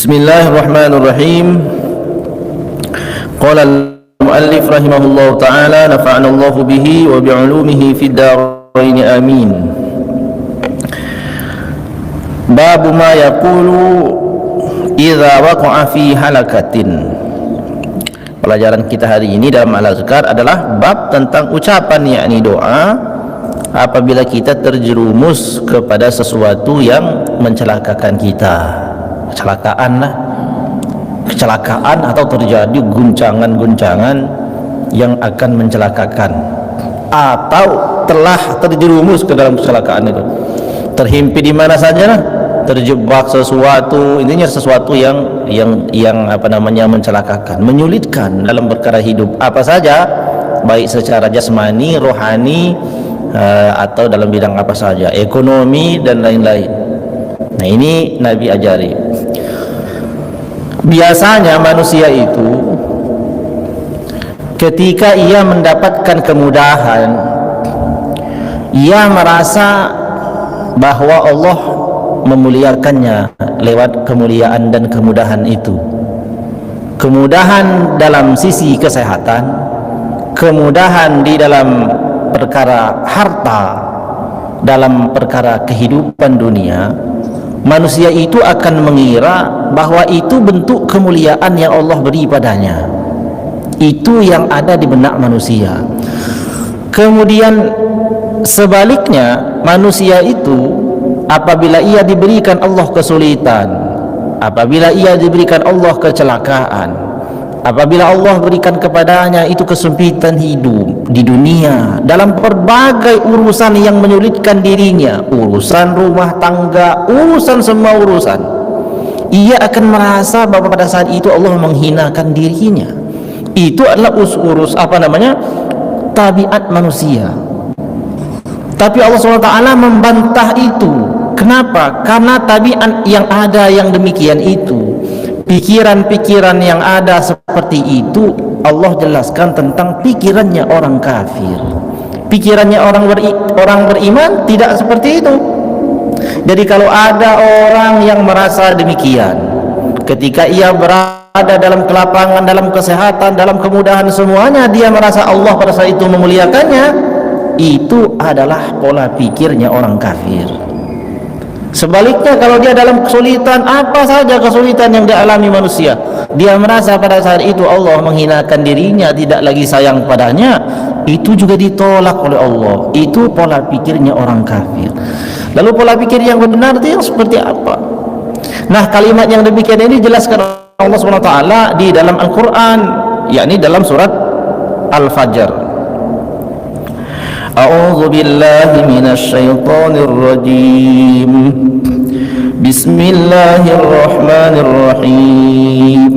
Bismillahirrahmanirrahim. Qala al-muallif rahimahullahu ta'ala, nafa'ana Allahu bihi wa bi'ulumihi fid darain amin. Babu ma yaqulu idza waqa'a fi halakatin. Pelajaran kita hari ini dalam al-azkar adalah bab tentang ucapan, yakni doa apabila kita terjerumus kepada sesuatu yang mencelakakan kita. Kecelakaan atau terjadi guncangan-guncangan yang akan mencelakakan, atau telah terjerumus ke dalam kecelakaan itu, terhimpit di mana saja, terjebak sesuatu, intinya sesuatu yang mencelakakan, menyulitkan dalam perkara hidup apa saja, baik secara jasmani, rohani, atau dalam bidang apa saja, ekonomi dan lain-lain. Nah, ini Nabi ajari. Biasanya manusia itu ketika ia mendapatkan kemudahan, ia merasa bahwa Allah memuliakannya lewat kemuliaan dan kemudahan itu. Kemudahan dalam sisi kesehatan, kemudahan di dalam perkara harta, dalam perkara kehidupan dunia. Manusia itu akan mengira bahwa itu bentuk kemuliaan yang Allah beri padanya. Itu yang ada di benak manusia. Kemudian sebaliknya, manusia itu apabila ia diberikan Allah kesulitan, apabila ia diberikan Allah kecelakaan, apabila Allah berikan kepadanya itu kesempitan hidup di dunia dalam berbagai urusan yang menyulitkan dirinya, urusan rumah tangga, urusan semua urusan, ia akan merasa bahwa pada saat itu Allah menghinakan dirinya. Itu adalah tabiat manusia. Tapi Allah SWT membantah itu. Kenapa? Karena tabiat yang ada yang demikian itu, pikiran-pikiran yang ada seperti itu, Allah jelaskan tentang pikirannya orang kafir. Pikirannya orang beriman tidak seperti itu. Jadi kalau ada orang yang merasa demikian, ketika ia berada dalam kelapangan, dalam kesehatan, dalam kemudahan semuanya, dia merasa Allah pada saat itu memuliakannya, itu adalah pola pikirnya orang kafir. Sebaliknya, kalau dia dalam kesulitan, apa saja kesulitan yang dialami manusia, dia merasa pada saat itu Allah menghinakan dirinya, tidak lagi sayang padanya, itu juga ditolak oleh Allah. Itu pola pikirnya orang kafir. Lalu pola pikir yang benar itu yang seperti apa? Nah, kalimat yang demikian ini dijelaskan Allah SWT di dalam Al-Quran, yakni dalam surat Al-Fajr. A'udzu billahi minasy syaithanir rajim. Bismillahirrahmanirrahim.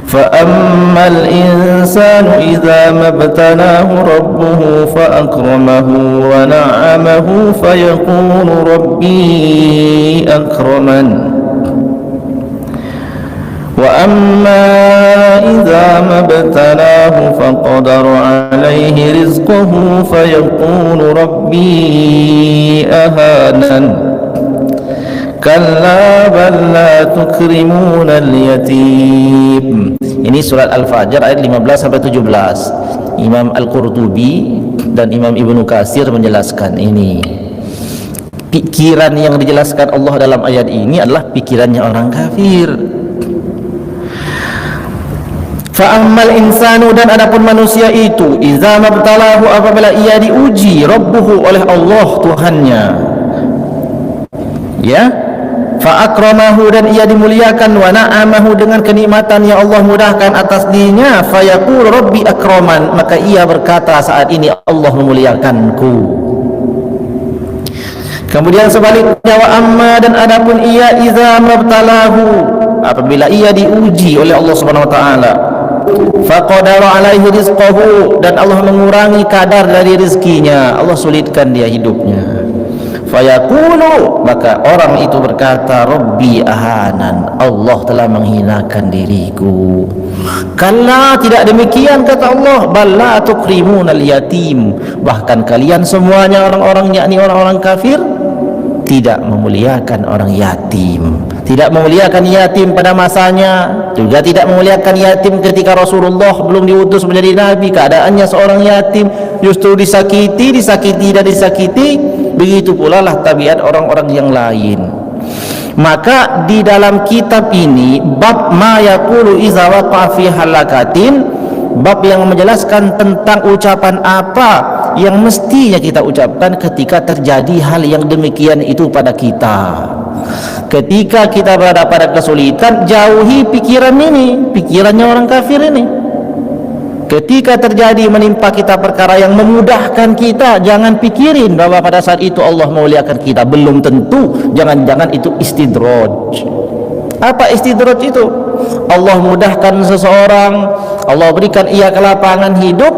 Fa ammal insanu idza mabtalahu rabbuhu fa akramahu wa na'amahu fa yaqulu rabbi akraman. وَأَمَّا إِذَا مَا ابْتَلَاهُ فَقَدَرَ عَلَيْهِ رِزْقَهُ فَيَقُولُ رَبِّي أَهَانَنِ كَلَّا بَل لَّا تُكْرِمُونَ الْيَتِيمَ. Ini surat Al-Fajr ayat 15 sampai 17. Imam Al-Qurtubi dan Imam Ibnu Katsir menjelaskan ini. Pikiran yang dijelaskan Allah dalam ayat ini adalah pikirannya orang kafir. Fa'ammal insanu, dan adapun manusia itu, idza mabtalahu, apabila ia diuji, rabbuhu, oleh Allah Tuhannya, ya, fa'akramahu, dan ia dimuliakan, wa na'amahu, dengan kenikmatan yang Allah mudahkan atas dirinya, fayaqul rabbi akraman, maka ia berkata saat ini Allah memuliakanku. Kemudian sebaliknya, wa amma, dan adapun ia, idza mabtalahu, apabila ia diuji oleh Allah Subhanahu wa taala, faqadara alaihi rizqahu, dan Allah mengurangi kadar dari rezekinya, Allah sulitkan dia hidupnya, fayaqulu, maka orang itu berkata rabbi ahanan, Allah telah menghinakan diriku. Kalla, tidak demikian, kata Allah, bal la tukrimunal yatim, bahkan kalian semuanya orang-orang, yakni orang-orang kafir, tidak memuliakan orang yatim, tidak memuliakan yatim pada masanya, juga tidak memuliakan yatim ketika Rasulullah belum diutus menjadi nabi. Keadaannya seorang yatim justru disakiti. Begitu pula lah tabiat orang-orang yang lain. Maka di dalam kitab ini bab ma yaqulu iza waqa'a fi halakatin, bab yang menjelaskan tentang ucapan apa yang mestinya kita ucapkan ketika terjadi hal yang demikian itu pada kita. Ketika kita berada pada kesulitan, jauhi pikiran ini, pikirannya orang kafir ini. Ketika terjadi menimpa kita perkara yang memudahkan kita, jangan pikirin bahwa pada saat itu Allah memuliakan kita. Belum tentu, jangan-jangan itu istidraj. Apa istidraj itu? Allah mudahkan seseorang, Allah berikan ia kelapangan hidup,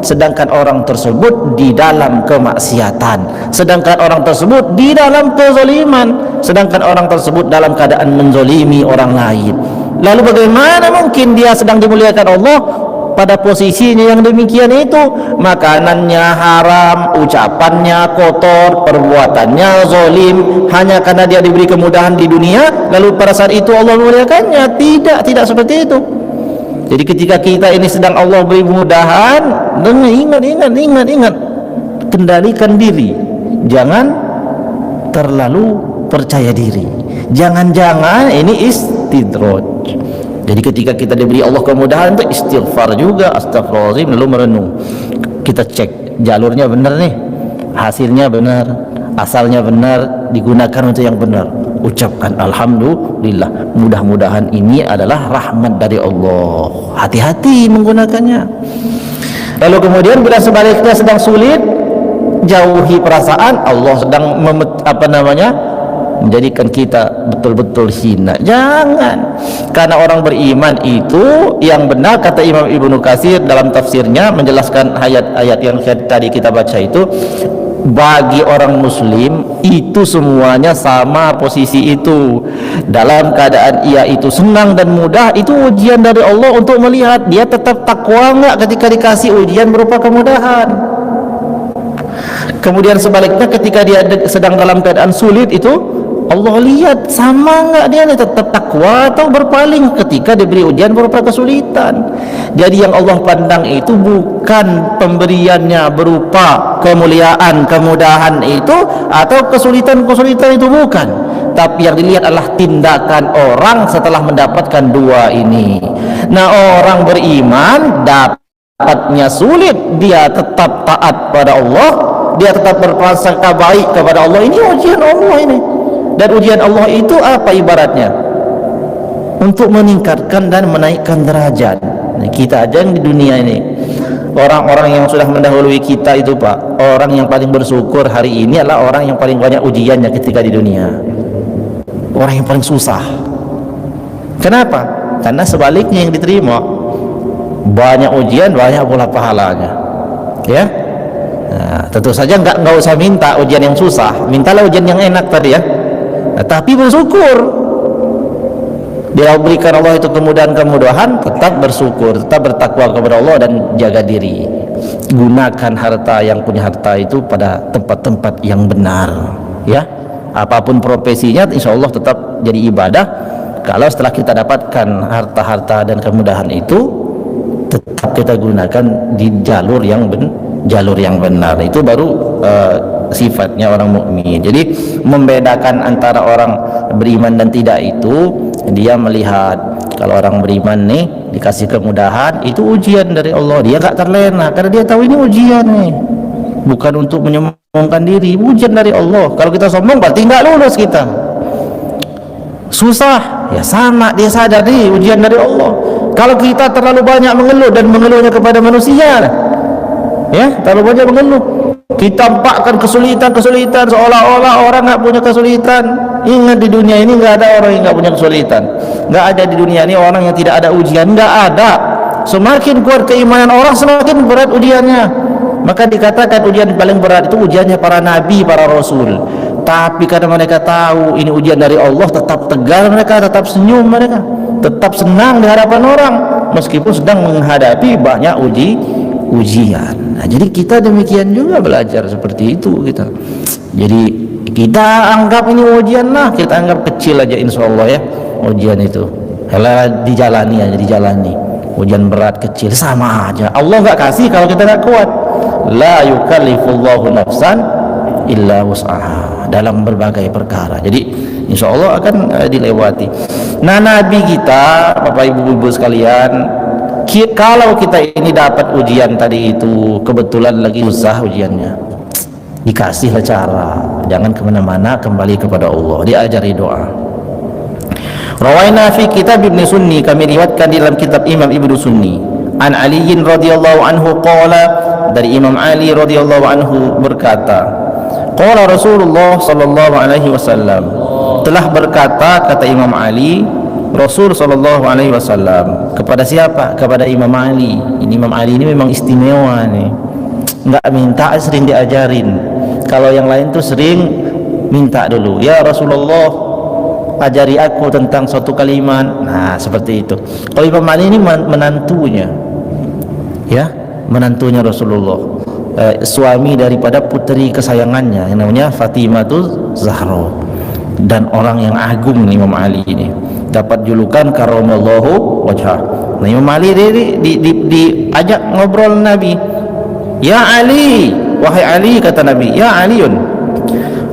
sedangkan orang tersebut di dalam kemaksiatan, sedangkan orang tersebut di dalam kezaliman, sedangkan orang tersebut dalam keadaan menzolimi orang lain. Lalu bagaimana mungkin dia sedang dimuliakan Allah pada posisinya yang demikian itu? Makanannya haram, ucapannya kotor, perbuatannya zalim, hanya karena dia diberi kemudahan di dunia, lalu pada saat itu Allah memuliakannya? Tidak seperti itu. Jadi ketika kita ini sedang Allah beri kemudahan, ingat, kendalikan diri, jangan terlalu percaya diri, jangan-jangan ini istidraj. Jadi ketika kita diberi Allah kemudahan itu istighfar juga, astagfirullahaladzim, lalu merenung, kita cek jalurnya benar nih, hasilnya benar, asalnya benar, digunakan untuk yang benar, ucapkan alhamdulillah, mudah-mudahan ini adalah rahmat dari Allah, hati-hati menggunakannya. Lalu kemudian bila sebaliknya sedang sulit, jauhi perasaan Allah sedang menjadikan kita betul-betul hina. Jangan. Karena orang beriman itu yang benar, kata Imam Ibnu Katsir dalam tafsirnya menjelaskan ayat-ayat yang tadi kita baca itu, bagi orang muslim itu semuanya sama posisi itu. Dalam keadaan ia itu senang dan mudah, itu ujian dari Allah untuk melihat dia tetap takwa enggak ketika dikasih ujian berupa kemudahan. Kemudian sebaliknya ketika dia sedang dalam keadaan sulit itu, Allah lihat sama enggak dia tetap takwa atau berpaling ketika diberi ujian berupa kesulitan. Jadi yang Allah pandang itu bukan pemberiannya berupa kemuliaan, kemudahan itu, atau kesulitan-kesulitan itu, bukan. Tapi yang dilihat adalah tindakan orang setelah mendapatkan dua ini. Nah, orang beriman dapatnya sulit, dia tetap taat pada Allah, dia tetap berprasangka baik kepada Allah. Ini ujian Allah ini. Dan ujian Allah itu apa ibaratnya? Untuk meningkatkan dan menaikkan derajat. Nah, kita aja di dunia ini, orang-orang yang sudah mendahului kita itu Pak, orang yang paling bersyukur hari ini adalah orang yang paling banyak ujiannya ketika di dunia, orang yang paling susah. Kenapa? Karena sebaliknya yang diterima banyak ujian, banyak pula pahalanya, ya. Nah, tentu saja nggak usah minta ujian yang susah, mintalah ujian yang enak tadi ya. Nah, tapi bersyukur, dia berikan Allah itu kemudahan-kemudahan, tetap bersyukur, tetap bertakwa kepada Allah dan jaga diri. Gunakan harta, yang punya harta itu pada tempat-tempat yang benar, ya. Apapun profesinya, insya Allah tetap jadi ibadah. Kalau setelah kita dapatkan harta-harta dan kemudahan itu, tetap kita gunakan di jalur yang benar. Itu baru sifatnya orang mukmin. Jadi membedakan antara orang beriman dan tidak itu, dia melihat kalau orang beriman nih dikasih kemudahan, itu ujian dari Allah, dia gak terlena karena dia tahu ini ujian nih, bukan untuk menyombongkan diri, ujian dari Allah. Kalau kita sombong berarti nggak lulus kita. Susah ya sama, dia sadar nih ujian dari Allah. Kalau kita terlalu banyak mengeluh dan mengeluhnya kepada manusia, ya terlalu banyak mengeluh, kita tampakkan kesulitan seolah-olah orang nggak punya kesulitan. Ingat, di dunia ini nggak ada orang yang nggak punya kesulitan, nggak ada di dunia ini orang yang tidak ada ujian, nggak ada. Semakin kuat keimanan orang, semakin berat ujiannya. Maka dikatakan ujian paling berat itu ujiannya para nabi, para rasul. Tapi karena mereka tahu ini ujian dari Allah, tetap tegar mereka, tetap senyum mereka, tetap senang di hadapan orang meskipun sedang menghadapi banyak ujian. Nah, jadi kita demikian juga belajar seperti itu kita. Jadi Kita anggap ini ujian lah, kita anggap kecil aja insyaallah ya ujian itu. Kalau dijalani aja, dijalani. Ujian berat kecil sama aja. Allah enggak kasih kalau kita enggak kuat. La yukallifullahu nafsan illa wus'aha dalam berbagai perkara. Jadi insyaallah akan dilewati. Nah, nabi kita, Bapak Ibu sekalian, kalau kita ini dapat ujian tadi itu, kebetulan lagi susah ujiannya, dikasihlah cara, jangan kemana-mana, kembali kepada Allah, diajari doa. Rawaina fi kitab Ibn Sunni, kami riwayatkan di dalam kitab Imam Ibn Sunni, an Ali radhiyallahu anhu qala, dari Imam Ali radhiyallahu anhu berkata, qala Rasulullah sallallahu alaihi wasallam, telah berkata, kata Imam Ali, Rasul sallallahu alaihi wasallam kepada siapa? Kepada Imam Ali. Ini Imam Ali ini memang istimewa nih, enggak minta, sering diajarin. Kalau yang lain tuh sering minta dulu, ya Rasulullah ajari aku tentang suatu kalimat. Nah, seperti itu. Kalau Imam Ali ini menantunya, ya, menantunya Rasulullah, suami daripada putri kesayangannya yang namanya Fatimah Zahra, dan orang yang agung Imam Ali ini, dapat julukan karamallahu wajhah. Nah, Imam Ali diajak ngobrol Nabi. Ya Ali, wahai Ali, kata Nabi, ya Aliun,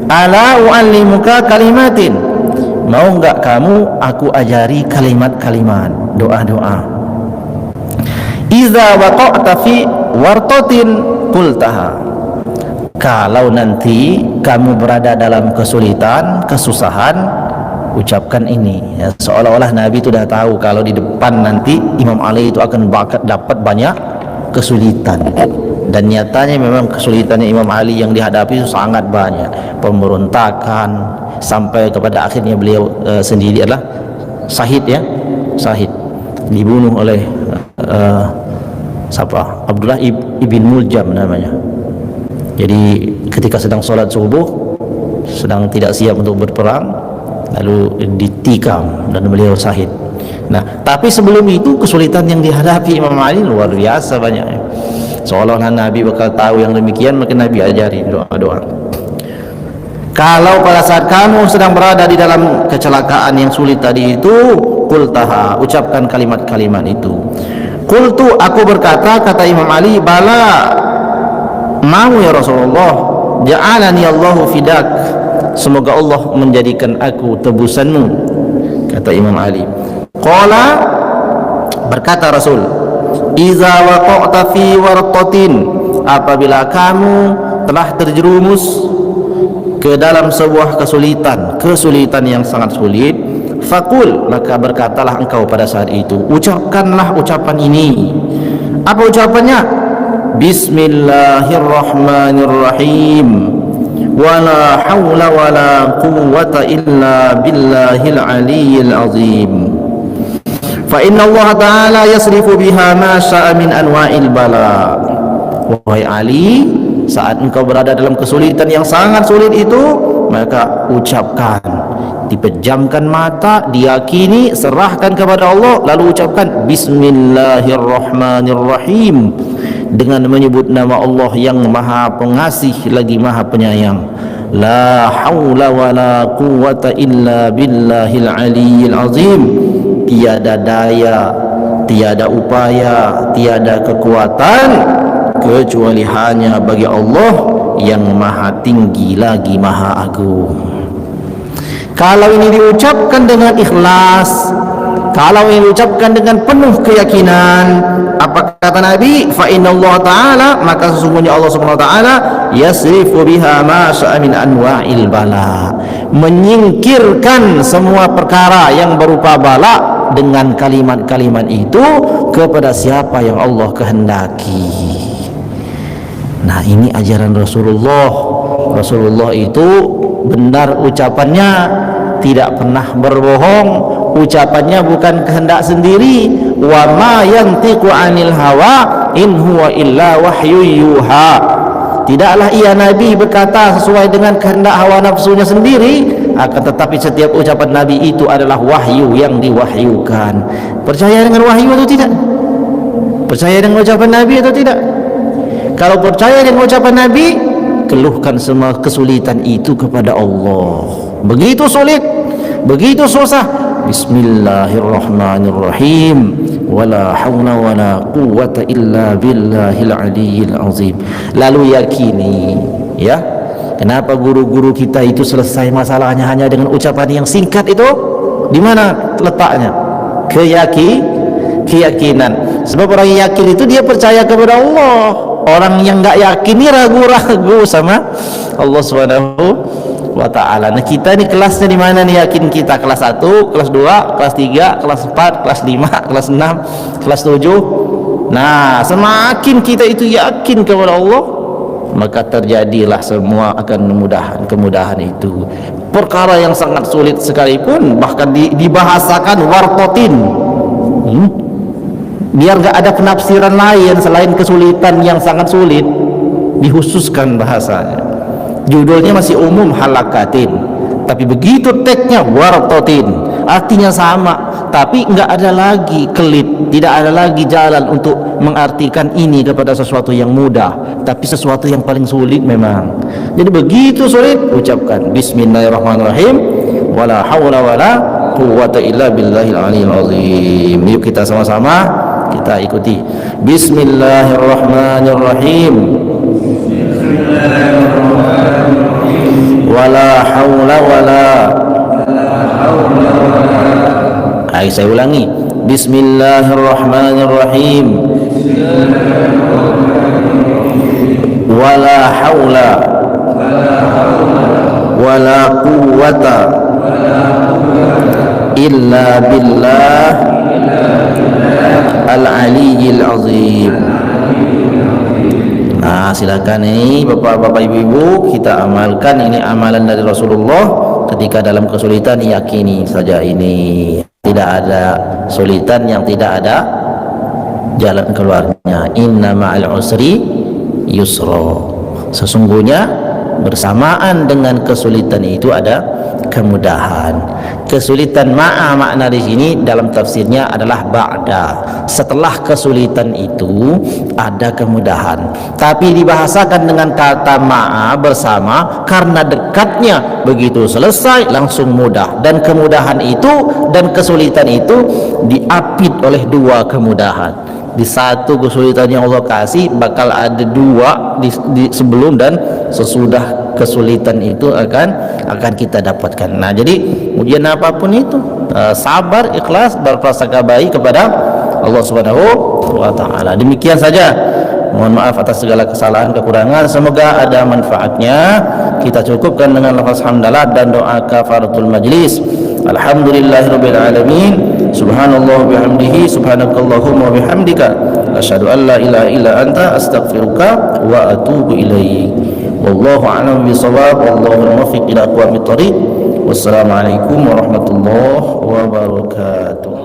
ala u'allimuka kalimatin, mau enggak kamu aku ajari kalimat-kalimat, doa-doa. Iza waqa'ta fi wartatin qultaha, kalau nanti kamu berada dalam kesulitan, kesusahan, ucapkan ini. Ya, seolah-olah Nabi itu dah tahu kalau di depan nanti Imam Ali itu akan dapat banyak kesulitan. Dan nyatanya memang kesulitannya Imam Ali yang dihadapi itu sangat banyak, pemberontakan, sampai kepada akhirnya beliau sendiri adalah syahid, ya, syahid, dibunuh oleh siapa? Abdullah ibn Muljam namanya. Jadi ketika sedang sholat subuh, sedang tidak siap untuk berperang, lalu ditikam dan beliau syahid. Nah, tapi sebelum itu kesulitan yang dihadapi Imam Ali luar biasa banyaknya. Seolah-olah Nabi bakal tahu yang demikian, maka Nabi ajari doa-doa. Kalau pada saat kamu sedang berada di dalam kecelakaan yang sulit tadi itu, qultaha, ucapkan kalimat-kalimat itu. Qultu, aku berkata, kata Imam Ali, bala, mau ya Rasulullah, ja'alani Allahu fidak, semoga Allah menjadikan aku tebusanmu, kata Imam Ali. Qala, berkata Rasul, iza waqa'ta fi warqatin, apabila kamu telah terjerumus ke dalam sebuah kesulitan yang sangat sulit, faqul, maka berkatalah engkau pada saat itu, ucapkanlah ucapan ini. Apa ucapannya? Bismillahirrahmanirrahim, wala hawla wala quwwata illa billahil aliyyil azim, fa inna Allah ta'ala yasrifu biha ma sya'a min anwa'il bala. Wahai Ali, saat engkau berada dalam kesulitan yang sangat sulit itu, maka ucapkan, dipejamkan mata, diyakini, serahkan kepada Allah, lalu ucapkan Bismillahirrahmanirrahim, dengan menyebut nama Allah yang Maha Pengasih lagi Maha Penyayang. La haula wala quwwata illa billahil aliyyil azim, tiada daya, tiada upaya, tiada kekuatan kecuali hanya bagi Allah yang Maha Tinggi lagi Maha Agung. Kalau ini diucapkan dengan ikhlas, kalau ini diucapkan dengan penuh keyakinan, apa kata Nabi? Fa innallaha ta'ala, maka sesungguhnya Allah Subhanahu wa taala yasrifu biha ma sya'a min anwa'il bala, menyingkirkan semua perkara yang berupa bala dengan kalimat-kalimat itu kepada siapa yang Allah kehendaki. Nah, ini ajaran Rasulullah. Rasulullah itu benar ucapannya, tidak pernah berbohong, ucapannya bukan kehendak sendiri. Wa ma yantiqu 'anil hawa in huwa illa wahyu yuha, tidaklah ia Nabi berkata sesuai dengan kehendak hawa nafsunya sendiri, akan tetapi setiap ucapan Nabi itu adalah wahyu yang diwahyukan. Percaya dengan wahyu atau tidak? Percaya dengan ucapan Nabi atau tidak? Kalau percaya dengan ucapan Nabi, keluhkan semua kesulitan itu kepada Allah. Begitu sulit, begitu susah, bismillahirrahmanirrahim, wala haula wala quwwata illa billahil aliyyil azim. Lalu yakini, ya, kenapa guru-guru kita itu selesai masalahnya hanya dengan ucapan yang singkat itu? Di mana letaknya? Keyakinan. Sebab orang yang yakin itu dia percaya kepada Allah. Orang yang enggak yakin ini ragu-ragu sama Allah Subhanahu wa ta'ala. Nah, kita ini kelasnya di mana nih yakin kita? Kelas 1, kelas 2, kelas 3, kelas 4, kelas 5, kelas 6, kelas 7. Nah, semakin kita itu yakin kepada Allah, maka terjadilah semua akan kemudahan itu. Perkara yang sangat sulit sekalipun bahkan dibahasakan wartotin, biar gak ada penafsiran lain selain kesulitan yang sangat sulit, dikhususkan bahasanya. Judulnya masih umum, halakatin, tapi begitu teksnya wartotin, artinya sama, tapi nggak ada lagi kelit, tidak ada lagi jalan untuk mengartikan ini kepada sesuatu yang mudah, tapi sesuatu yang paling sulit memang. Jadi begitu sulit, ucapkan bismillahirrahmanirrahim, wala haula wala quwwata illa billahil aliyyil azim. Yuk kita sama-sama kita ikuti. Bismillahirrahmanirrahim, wala haula wala. Ayo saya ulangi. Bismillahirrahmanirrahim, wala haula wala quwwata illa billah al-aliyyil azim. Nah, silakan ini bapak-bapak, ibu-ibu, kita amalkan. Ini amalan dari Rasulullah ketika dalam kesulitan, yakini saja ini. Tidak ada kesulitan yang tidak ada jalan keluarnya. Inna ma'al usri yusra. Sesungguhnya bersamaan dengan kesulitan itu ada kemudahan. Kesulitan makna di sini dalam tafsirnya adalah ba'da. Setelah kesulitan itu ada kemudahan. Tapi dibahasakan dengan kata bersama karena dekatnya, begitu selesai langsung mudah. Dan kemudahan itu dan kesulitan itu diapit oleh dua kemudahan. Di satu kesulitan yang Allah kasih bakal ada dua di sebelum dan sesudah kesulitan itu akan kita dapatkan. Nah, jadi ujian apapun itu sabar, ikhlas, berprasangka baik kepada Allah Subhanahu wa ta'ala. Demikian saja. Mohon maaf atas segala kesalahan kekurangan. Semoga ada manfaatnya. Kita cukupkan dengan lafaz hamdalah dan doa kafaratul majlis. Alhamdulillahirabbil alamin. Subhanallah bihamdihi, subhanakallahumma bihamdika, asyhadu an la ilaha illa anta, astaghfiruka wa atubu ilaik. Wallahu a'lam bishawab, wallahu muwaffiq ila aqwamit thoriq. Wassalamualaikum warahmatullahi wabarakatuh.